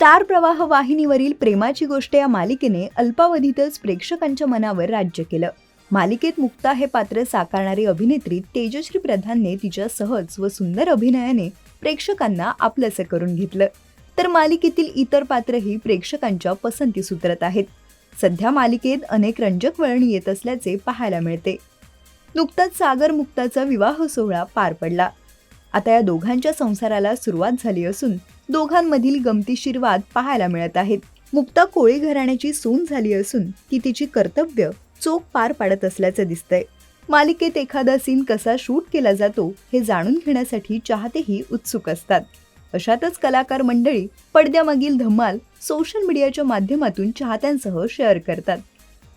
Star प्रवाह वाहिनीवरील प्रेमाची गोष्ट या मालिकेने अल्पावधीतच प्रेक्षकांच्या मनावर राज्य केलं. मालिकेत मुक्ता हे पात्र साकारणारी अभिनेत्री तेजश्री प्रधानने तिच्या सहज व सुंदर अभिनयाने प्रेक्षकांना आपलंसं करून घेतलं. तर मालिकेतील इतर पात्रही प्रेक्षकांच्या पसंतीस उतरत आहेत. सध्या मालिकेत अनेक रंजक वळणी येत असल्याचे पाहायला मिळते. नुकताच सागर मुक्ताचा विवाह सोहळा पार पडला. आता या दोघांच्या संसाराला सुरुवात झाली असून दोघांमधील गमतीशीर वाद पाहायला मिळत आहेत. मुक्ता कोळी घराण्याची सून झाली असून ती तिची कर्तव्य चोख पार पाडत असल्याचं दिसतंय. मालिकेत एखादा सीन कसा शूट केला जातो हे जाणून घेण्यासाठी चाहतेही उत्सुक असतात. अशातच कलाकार मंडळी पडद्यामागील धमाल सोशल मीडियाच्या माध्यमातून चाहत्यांसह शेअर करतात.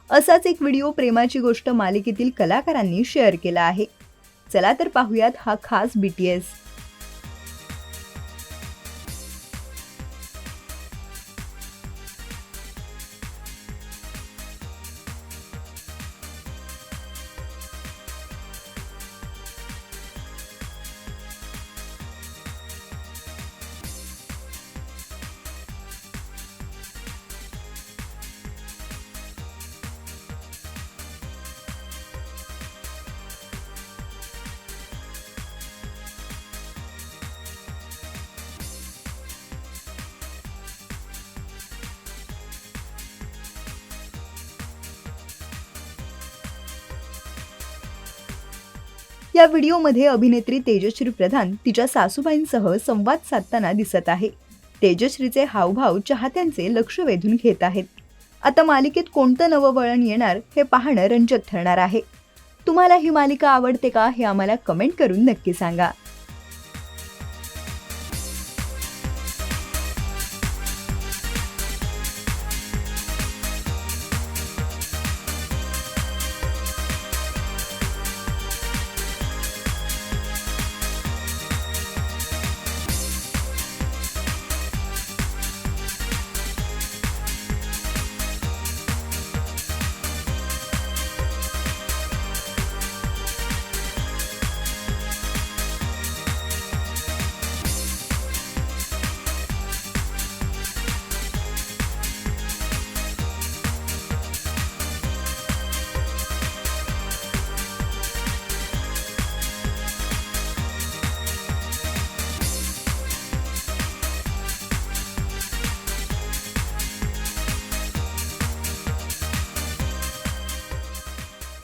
असाच एक व्हिडिओ प्रेमाची गोष्ट मालिकेतील कलाकारांनी शेअर केला आहे. चला तर पाहूयात हा खास BTS. या व्हिडिओमध्ये अभिनेत्री तेजश्री प्रधान तिच्या सासूबाईंसह संवाद साधताना दिसत आहे. तेजश्रीचे हावभाव चाहत्यांचे लक्ष वेधून घेत आहेत. आता मालिकेत कोणतं नवं वळण येणार हे पाहणं रंजक ठरणार आहे. तुम्हाला ही मालिका आवडते का हे आम्हाला कमेंट करून नक्की सांगा.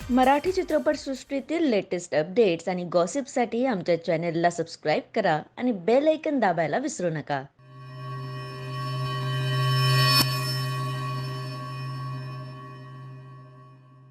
मराठी चित्रपटसृष्टीतील लेटेस्ट अपडेट्स आणि गॉसिपसाठी आमच्या चॅनेलला सबस्क्राईब करा आणि बेल ऐकन दाबायला विसरू नका.